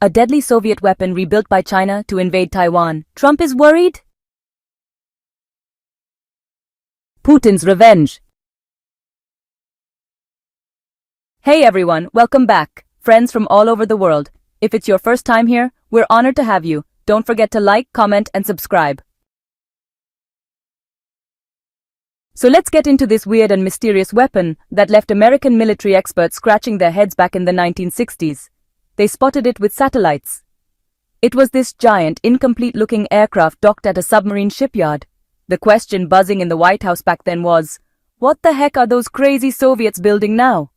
A deadly Soviet weapon rebuilt by China to invade Taiwan. Trump is worried? Putin's revenge. Hey everyone, welcome back, friends from all over the world. If it's your first time here, we're honored to have you. Don't forget to like, comment, and subscribe. So let's get into this weird and mysterious weapon that left American military experts scratching their heads back in the 1960s. They spotted it with satellites. It was this giant, incomplete-looking aircraft docked at a submarine shipyard. The question buzzing in the White House back then was, what the heck are those crazy Soviets building now?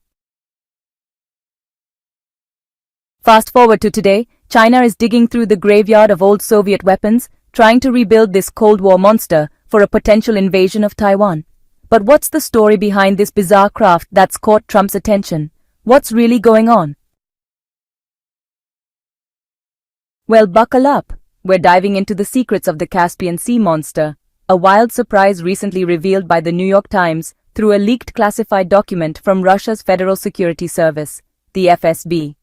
Fast forward to today, China is digging through the graveyard of old Soviet weapons, trying to rebuild this Cold War monster for a potential invasion of Taiwan. But what's the story behind this bizarre craft that's caught Trump's attention? What's really going on? Well, buckle up. We're diving into the secrets of the Caspian Sea Monster, a wild surprise recently revealed by the New York Times through a leaked classified document from Russia's Federal Security Service, the FSB.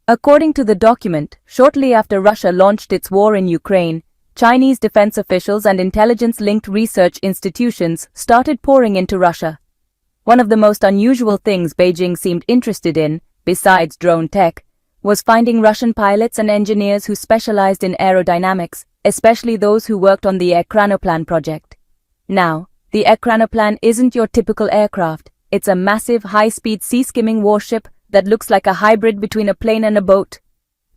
According to the document, shortly after Russia launched its war in Ukraine, Chinese defense officials and intelligence-linked research institutions started pouring into Russia. One of the most unusual things Beijing seemed interested in, besides drone tech, was finding Russian pilots and engineers who specialized in aerodynamics, especially those who worked on the Ekranoplan project. Now, the Ekranoplan isn't your typical aircraft. It's a massive, high-speed sea-skimming warship that looks like a hybrid between a plane and a boat.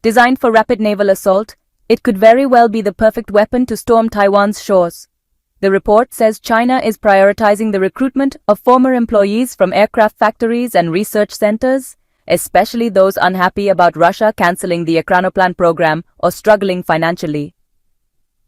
Designed for rapid naval assault, it could very well be the perfect weapon to storm Taiwan's shores. The report says China is prioritizing the recruitment of former employees from aircraft factories and research centers, especially those unhappy about Russia canceling the Ekranoplan program or struggling financially.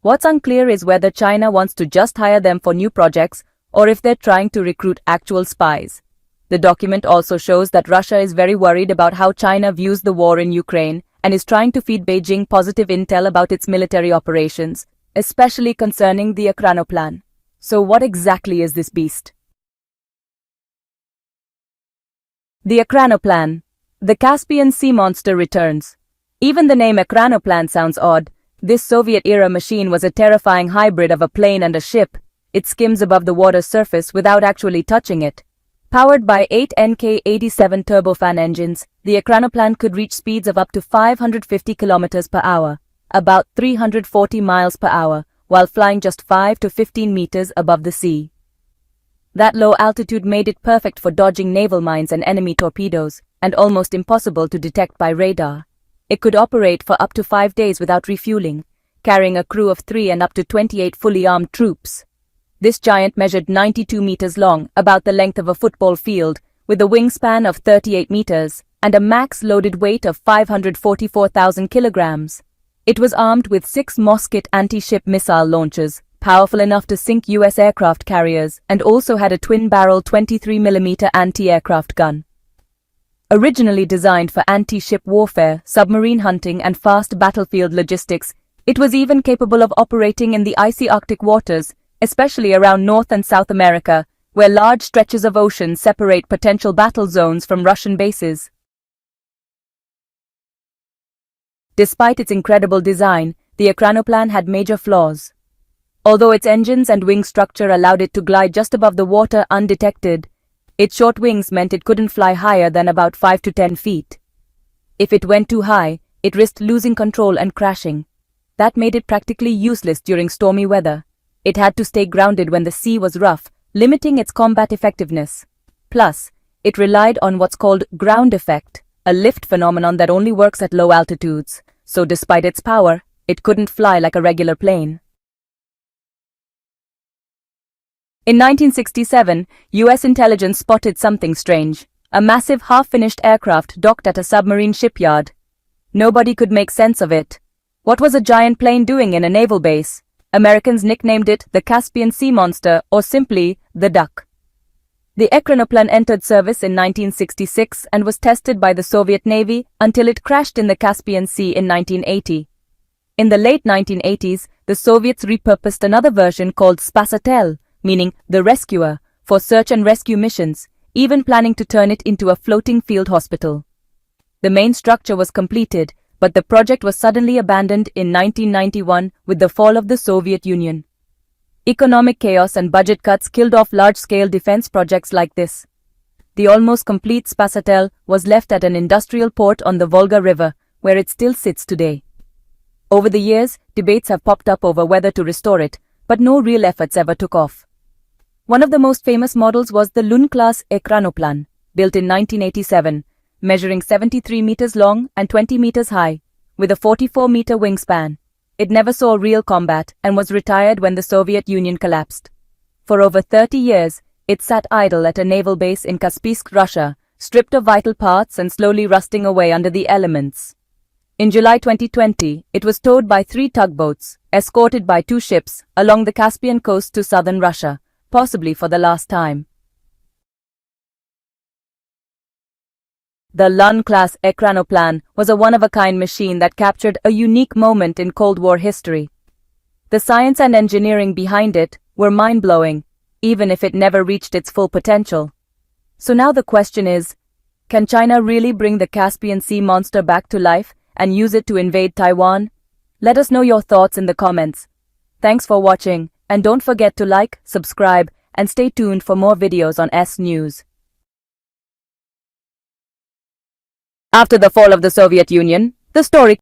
What's unclear is whether China wants to just hire them for new projects or if they're trying to recruit actual spies. The document also shows that Russia is very worried about how China views the war in Ukraine and is trying to feed Beijing positive intel about its military operations, especially concerning the Ekranoplan. So what exactly is this beast? The Ekranoplan. The Caspian Sea Monster returns. Even the name Ekranoplan sounds odd. This Soviet-era machine was a terrifying hybrid of a plane and a ship. It skims above the water's surface without actually touching it. Powered by 8 NK-87 turbofan engines, the Ekranoplan could reach speeds of up to 550 km per hour, about 340 miles per hour, while flying just 5 to 15 meters above the sea. That low altitude made it perfect for dodging naval mines and enemy torpedoes, and almost impossible to detect by radar. It could operate for up to 5 days without refueling, carrying a crew of 3 and up to 28 fully armed troops. This giant measured 92 meters long, about the length of a football field, with a wingspan of 38 meters, and a max loaded weight of 544,000 kilograms. It was armed with 6 Moskit anti-ship missile launchers, powerful enough to sink U.S. aircraft carriers, and also had a twin-barrel 23mm anti-aircraft gun. Originally designed for anti-ship warfare, submarine hunting, and fast battlefield logistics, it was even capable of operating in the icy Arctic waters, especially around North and South America, where large stretches of ocean separate potential battle zones from Russian bases. Despite its incredible design, the Ekranoplan had major flaws. Although its engines and wing structure allowed it to glide just above the water undetected, its short wings meant it couldn't fly higher than about 5 to 10 feet. If it went too high, it risked losing control and crashing. That made it practically useless during stormy weather. It had to stay grounded when the sea was rough, limiting its combat effectiveness. Plus, it relied on what's called ground effect, a lift phenomenon that only works at low altitudes. So despite its power, it couldn't fly like a regular plane. In 1967, U.S. intelligence spotted something strange. A massive half-finished aircraft docked at a submarine shipyard. Nobody could make sense of it. What was a giant plane doing in a naval base? Americans nicknamed it the Caspian Sea Monster, or simply the Duck. The Ekranoplan entered service in 1966 and was tested by the Soviet Navy until it crashed in the Caspian Sea in 1980. In the late 1980s, the Soviets repurposed another version called Spasatel, meaning the rescuer, for search and rescue missions, even planning to turn it into a floating field hospital. The main structure was completed, but the project was suddenly abandoned in 1991 with the fall of the Soviet Union. Economic chaos and budget cuts killed off large-scale defense projects like this. The almost complete Spasatel was left at an industrial port on the Volga River, where it still sits today. Over the years, debates have popped up over whether to restore it, but no real efforts ever took off. One of the most famous models was the Lun-class Ekranoplan, built in 1987, measuring 73 meters long and 20 meters high, with a 44-meter wingspan. It never saw real combat and was retired when the Soviet Union collapsed. For over 30 years, it sat idle at a naval base in Caspian Sea, Russia, stripped of vital parts and slowly rusting away under the elements. In July 2020, it was towed by 3 tugboats, escorted by 2 ships, along the Caspian coast to southern Russia, possibly for the last time. The Lun-class Ekranoplan was a one-of-a-kind machine that captured a unique moment in Cold War history. The science and engineering behind it were mind-blowing, even if it never reached its full potential. So now the question is, can China really bring the Caspian Sea Monster back to life and use it to invade Taiwan? Let us know your thoughts in the comments. Thanks for watching, and don't forget to like, subscribe, and stay tuned for more videos on S News. After the fall of the Soviet Union, the story